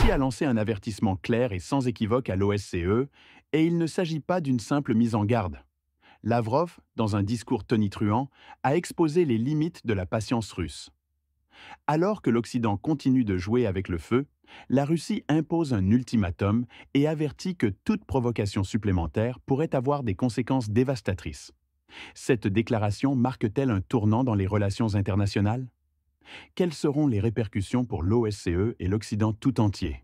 Russie a lancé un avertissement clair et sans équivoque à l'OSCE, et il ne s'agit pas d'une simple mise en garde. Lavrov, dans un discours tonitruant, a exposé les limites de la patience russe. Alors que l'Occident continue de jouer avec le feu, la Russie impose un ultimatum et avertit que toute provocation supplémentaire pourrait avoir des conséquences dévastatrices. Cette déclaration marque-t-elle un tournant dans les relations internationales? Quelles seront les répercussions pour l'OSCE et l'Occident tout entier?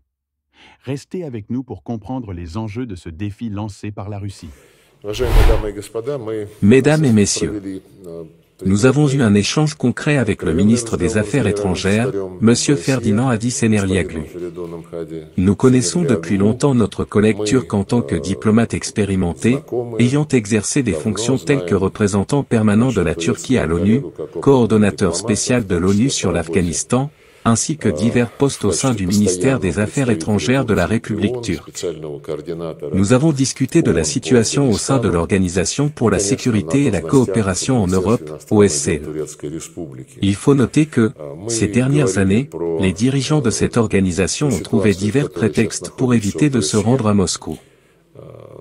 Restez avec nous pour comprendre les enjeux de ce défi lancé par la Russie. Mesdames et messieurs, nous avons eu un échange concret avec le ministre des Affaires étrangères, M. Ferdinand Hadis-Enerlioglu. Nous connaissons depuis longtemps notre collègue turc en tant que diplomate expérimenté, ayant exercé des fonctions telles que représentant permanent de la Turquie à l'ONU, coordonnateur spécial de l'ONU sur l'Afghanistan, ainsi que divers postes au sein du ministère des Affaires étrangères de la République turque. Nous avons discuté de la situation au sein de l'Organisation pour la sécurité et la coopération en Europe, OSCE. Il faut noter que, ces dernières années, les dirigeants de cette organisation ont trouvé divers prétextes pour éviter de se rendre à Moscou.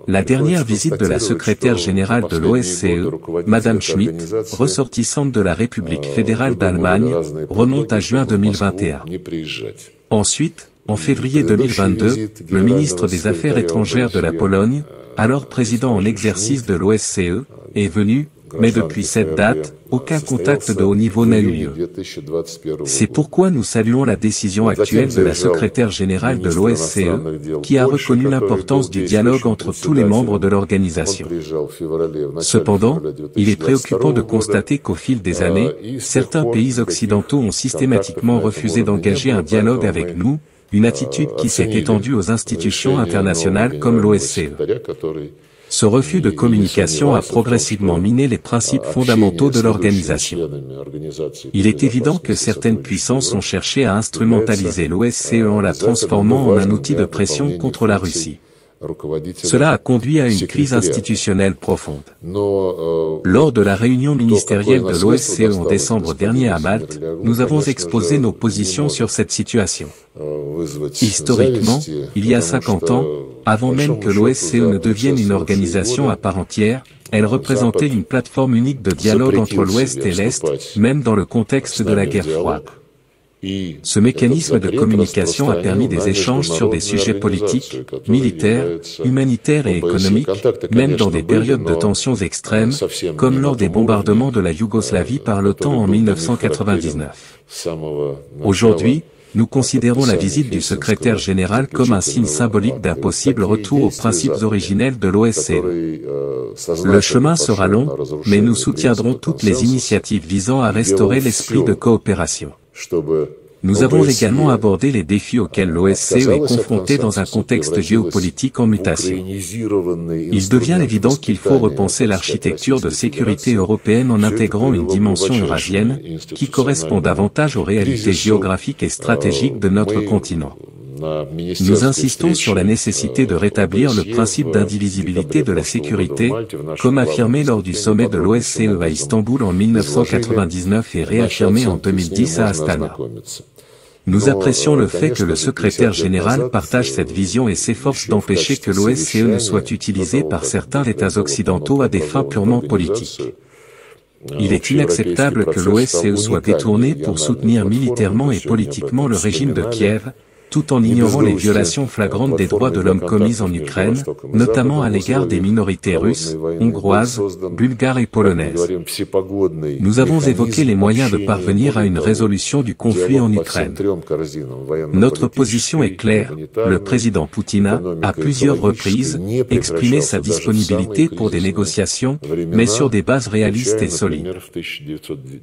La dernière visite de la secrétaire générale de l'OSCE, Madame Schmidt, ressortissante de la République fédérale d'Allemagne, remonte à juin 2021. Ensuite, en février 2022, le ministre des Affaires étrangères de la Pologne, alors président en exercice de l'OSCE, est venu, mais depuis cette date, aucun contact de haut niveau n'a eu lieu. C'est pourquoi nous saluons la décision actuelle de la secrétaire générale de l'OSCE, qui a reconnu l'importance du dialogue entre tous les membres de l'organisation. Cependant, il est préoccupant de constater qu'au fil des années, certains pays occidentaux ont systématiquement refusé d'engager un dialogue avec nous, une attitude qui s'est étendue aux institutions internationales comme l'OSCE. Ce refus de communication a progressivement miné les principes fondamentaux de l'organisation. Il est évident que certaines puissances ont cherché à instrumentaliser l'OSCE en la transformant en un outil de pression contre la Russie. Cela a conduit à une crise institutionnelle profonde. Lors de la réunion ministérielle de l'OSCE en décembre dernier à Malte, nous avons exposé nos positions sur cette situation. Historiquement, il y a 50 ans, avant même que l'OSCE ne devienne une organisation à part entière, elle représentait une plateforme unique de dialogue entre l'Ouest et l'Est, même dans le contexte de la guerre froide. Ce mécanisme de communication a permis des échanges sur des sujets politiques, militaires, humanitaires et économiques, même dans des périodes de tensions extrêmes, comme lors des bombardements de la Yougoslavie par l'OTAN en 1999. Aujourd'hui, nous considérons la visite du secrétaire général comme un signe symbolique d'un possible retour aux principes originels de l'OSCE. Le chemin sera long, mais nous soutiendrons toutes les initiatives visant à restaurer l'esprit de coopération. Nous avons également abordé les défis auxquels l'OSCE est confrontée dans un contexte géopolitique en mutation. Il devient évident qu'il faut repenser l'architecture de sécurité européenne en intégrant une dimension eurasienne, qui correspond davantage aux réalités géographiques et stratégiques de notre continent. Nous insistons sur la nécessité de rétablir le principe d'indivisibilité de la sécurité, comme affirmé lors du sommet de l'OSCE à Istanbul en 1999 et réaffirmé en 2010 à Astana. Nous apprécions le fait que le secrétaire général partage cette vision et s'efforce d'empêcher que l'OSCE ne soit utilisée par certains États occidentaux à des fins purement politiques. Il est inacceptable que l'OSCE soit détournée pour soutenir militairement et politiquement le régime de Kiev, tout en ignorant les violations flagrantes des droits de l'homme commises en Ukraine, notamment à l'égard des minorités russes, hongroises, bulgares et polonaises. Nous avons évoqué les moyens de parvenir à une résolution du conflit en Ukraine. Notre position est claire, le président Poutine a, à plusieurs reprises, exprimé sa disponibilité pour des négociations, mais sur des bases réalistes et solides.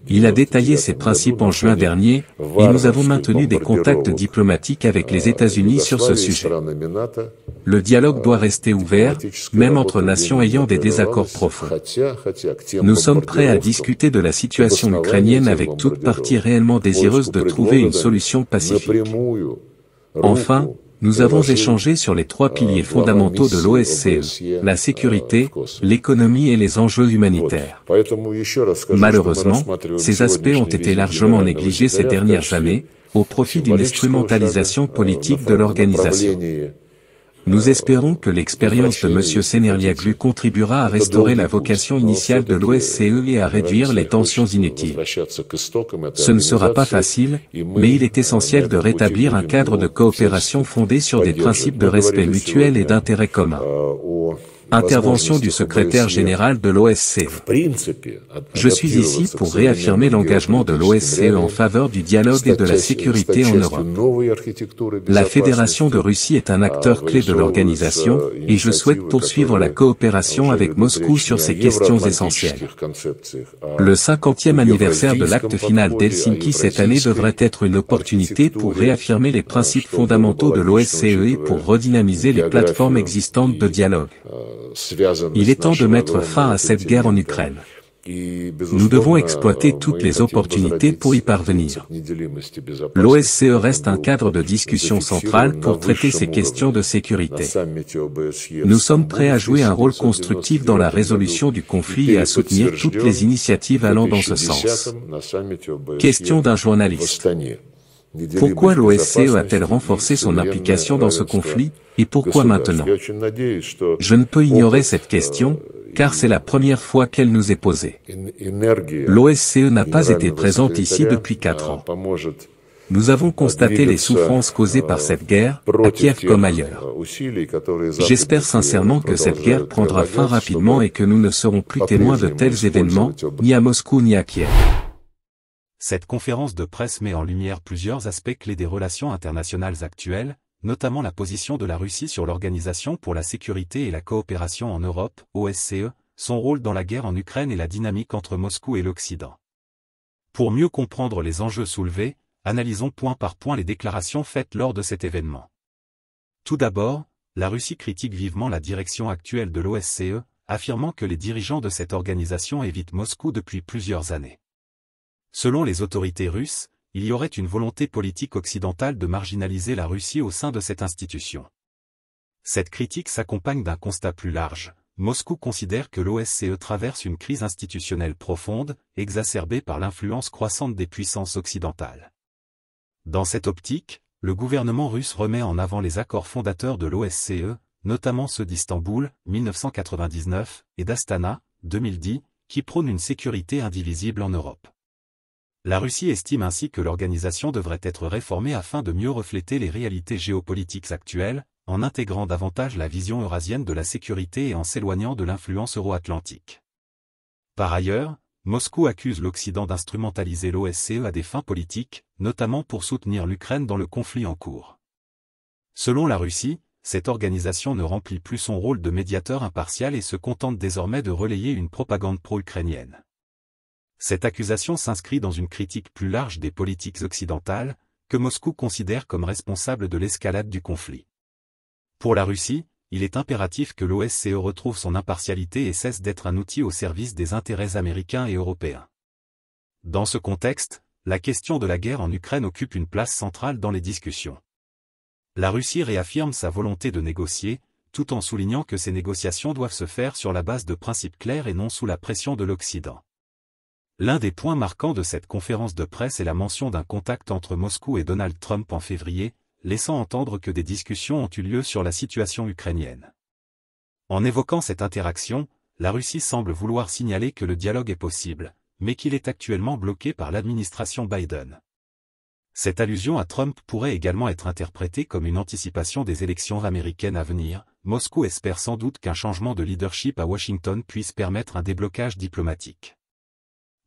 Il a détaillé ses principes en juin dernier, et nous avons maintenu des contacts diplomatiques avec les États-Unis sur ce sujet. Le dialogue doit rester ouvert, même entre nations ayant des désaccords profonds. Nous sommes prêts à discuter de la situation ukrainienne avec toute partie réellement désireuse de trouver une solution pacifique. Enfin, nous avons échangé sur les trois piliers fondamentaux de l'OSCE, la sécurité, l'économie et les enjeux humanitaires. Malheureusement, ces aspects ont été largement négligés ces dernières années, au profit d'une instrumentalisation politique de l'organisation. Nous espérons que l'expérience de M. Semerliaglu contribuera à restaurer la vocation initiale de l'OSCE et à réduire les tensions inutiles. Ce ne sera pas facile, mais il est essentiel de rétablir un cadre de coopération fondé sur des principes de respect mutuel et d'intérêt commun. Intervention du secrétaire général de l'OSCE. Je suis ici pour réaffirmer l'engagement de l'OSCE en faveur du dialogue et de la sécurité en Europe. La Fédération de Russie est un acteur clé de l'organisation, et je souhaite poursuivre la coopération avec Moscou sur ces questions essentielles. Le 50e anniversaire de l'acte final d'Helsinki cette année devrait être une opportunité pour réaffirmer les principes fondamentaux de l'OSCE et pour redynamiser les plateformes existantes de dialogue. Il est temps de mettre fin à cette guerre en Ukraine. Nous devons exploiter toutes les opportunités pour y parvenir. L'OSCE reste un cadre de discussion central pour traiter ces questions de sécurité. Nous sommes prêts à jouer un rôle constructif dans la résolution du conflit et à soutenir toutes les initiatives allant dans ce sens. Question d'un journaliste. Pourquoi l'OSCE a-t-elle renforcé son implication dans ce conflit, et pourquoi maintenant? Je ne peux ignorer cette question, car c'est la première fois qu'elle nous est posée. L'OSCE n'a pas été présente ici depuis 4 ans. Nous avons constaté les souffrances causées par cette guerre, à Kiev comme ailleurs. J'espère sincèrement que cette guerre prendra fin rapidement et que nous ne serons plus témoins de tels événements, ni à Moscou ni à Kiev. Cette conférence de presse met en lumière plusieurs aspects clés des relations internationales actuelles, notamment la position de la Russie sur l'Organisation pour la sécurité et la coopération en Europe, OSCE, son rôle dans la guerre en Ukraine et la dynamique entre Moscou et l'Occident. Pour mieux comprendre les enjeux soulevés, analysons point par point les déclarations faites lors de cet événement. Tout d'abord, la Russie critique vivement la direction actuelle de l'OSCE, affirmant que les dirigeants de cette organisation évitent Moscou depuis plusieurs années. Selon les autorités russes, il y aurait une volonté politique occidentale de marginaliser la Russie au sein de cette institution. Cette critique s'accompagne d'un constat plus large. Moscou considère que l'OSCE traverse une crise institutionnelle profonde, exacerbée par l'influence croissante des puissances occidentales. Dans cette optique, le gouvernement russe remet en avant les accords fondateurs de l'OSCE, notamment ceux d'Istanbul, 1999, et d'Astana, 2010, qui prônent une sécurité indivisible en Europe. La Russie estime ainsi que l'organisation devrait être réformée afin de mieux refléter les réalités géopolitiques actuelles, en intégrant davantage la vision eurasienne de la sécurité et en s'éloignant de l'influence euro-atlantique. Par ailleurs, Moscou accuse l'Occident d'instrumentaliser l'OSCE à des fins politiques, notamment pour soutenir l'Ukraine dans le conflit en cours. Selon la Russie, cette organisation ne remplit plus son rôle de médiateur impartial et se contente désormais de relayer une propagande pro-ukrainienne. Cette accusation s'inscrit dans une critique plus large des politiques occidentales, que Moscou considère comme responsables de l'escalade du conflit. Pour la Russie, il est impératif que l'OSCE retrouve son impartialité et cesse d'être un outil au service des intérêts américains et européens. Dans ce contexte, la question de la guerre en Ukraine occupe une place centrale dans les discussions. La Russie réaffirme sa volonté de négocier, tout en soulignant que ces négociations doivent se faire sur la base de principes clairs et non sous la pression de l'Occident. L'un des points marquants de cette conférence de presse est la mention d'un contact entre Moscou et Donald Trump en février, laissant entendre que des discussions ont eu lieu sur la situation ukrainienne. En évoquant cette interaction, la Russie semble vouloir signaler que le dialogue est possible, mais qu'il est actuellement bloqué par l'administration Biden. Cette allusion à Trump pourrait également être interprétée comme une anticipation des élections américaines à venir. Moscou espère sans doute qu'un changement de leadership à Washington puisse permettre un déblocage diplomatique.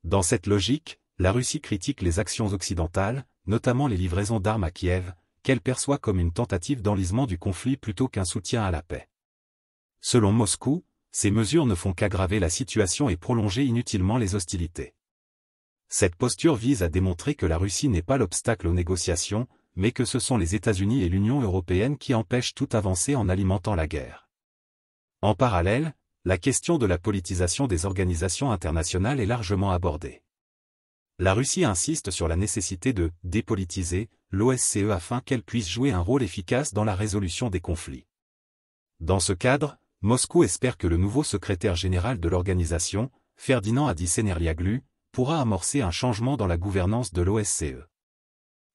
Dans cette logique, la Russie critique les actions occidentales, notamment les livraisons d'armes à Kiev, qu'elle perçoit comme une tentative d'enlisement du conflit plutôt qu'un soutien à la paix. Selon Moscou, ces mesures ne font qu'aggraver la situation et prolonger inutilement les hostilités. Cette posture vise à démontrer que la Russie n'est pas l'obstacle aux négociations, mais que ce sont les États-Unis et l'Union européenne qui empêchent toute avancée en alimentant la guerre. En parallèle, la question de la politisation des organisations internationales est largement abordée. La Russie insiste sur la nécessité de « dépolitiser » l'OSCE afin qu'elle puisse jouer un rôle efficace dans la résolution des conflits. Dans ce cadre, Moscou espère que le nouveau secrétaire général de l'organisation, Ferdinand Hadi Semerliaglu, pourra amorcer un changement dans la gouvernance de l'OSCE.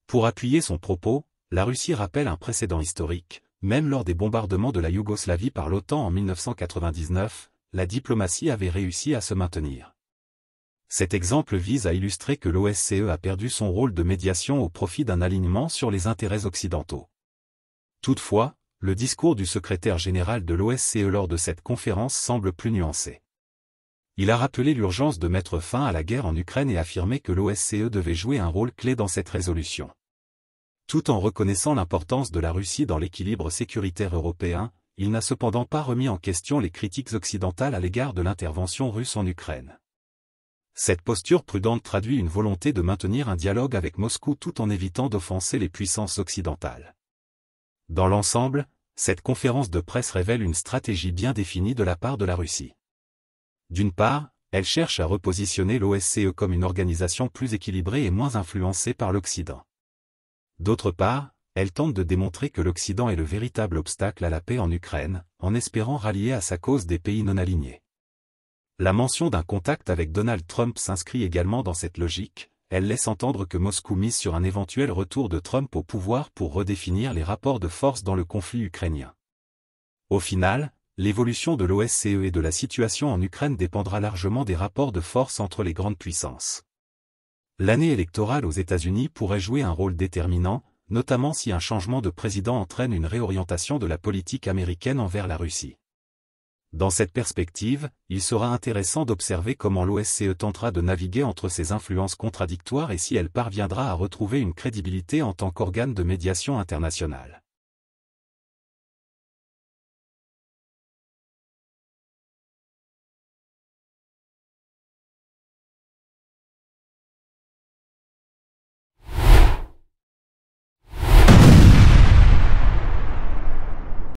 Pour appuyer son propos, la Russie rappelle un précédent historique. Même lors des bombardements de la Yougoslavie par l'OTAN en 1999, la diplomatie avait réussi à se maintenir. Cet exemple vise à illustrer que l'OSCE a perdu son rôle de médiation au profit d'un alignement sur les intérêts occidentaux. Toutefois, le discours du secrétaire général de l'OSCE lors de cette conférence semble plus nuancé. Il a rappelé l'urgence de mettre fin à la guerre en Ukraine et affirmé que l'OSCE devait jouer un rôle clé dans cette résolution. Tout en reconnaissant l'importance de la Russie dans l'équilibre sécuritaire européen, il n'a cependant pas remis en question les critiques occidentales à l'égard de l'intervention russe en Ukraine. Cette posture prudente traduit une volonté de maintenir un dialogue avec Moscou tout en évitant d'offenser les puissances occidentales. Dans l'ensemble, cette conférence de presse révèle une stratégie bien définie de la part de la Russie. D'une part, elle cherche à repositionner l'OSCE comme une organisation plus équilibrée et moins influencée par l'Occident. D'autre part, elle tente de démontrer que l'Occident est le véritable obstacle à la paix en Ukraine, en espérant rallier à sa cause des pays non alignés. La mention d'un contact avec Donald Trump s'inscrit également dans cette logique, elle laisse entendre que Moscou mise sur un éventuel retour de Trump au pouvoir pour redéfinir les rapports de force dans le conflit ukrainien. Au final, l'évolution de l'OSCE et de la situation en Ukraine dépendra largement des rapports de force entre les grandes puissances. L'année électorale aux États-Unis pourrait jouer un rôle déterminant, notamment si un changement de président entraîne une réorientation de la politique américaine envers la Russie. Dans cette perspective, il sera intéressant d'observer comment l'OSCE tentera de naviguer entre ces influences contradictoires et si elle parviendra à retrouver une crédibilité en tant qu'organe de médiation internationale.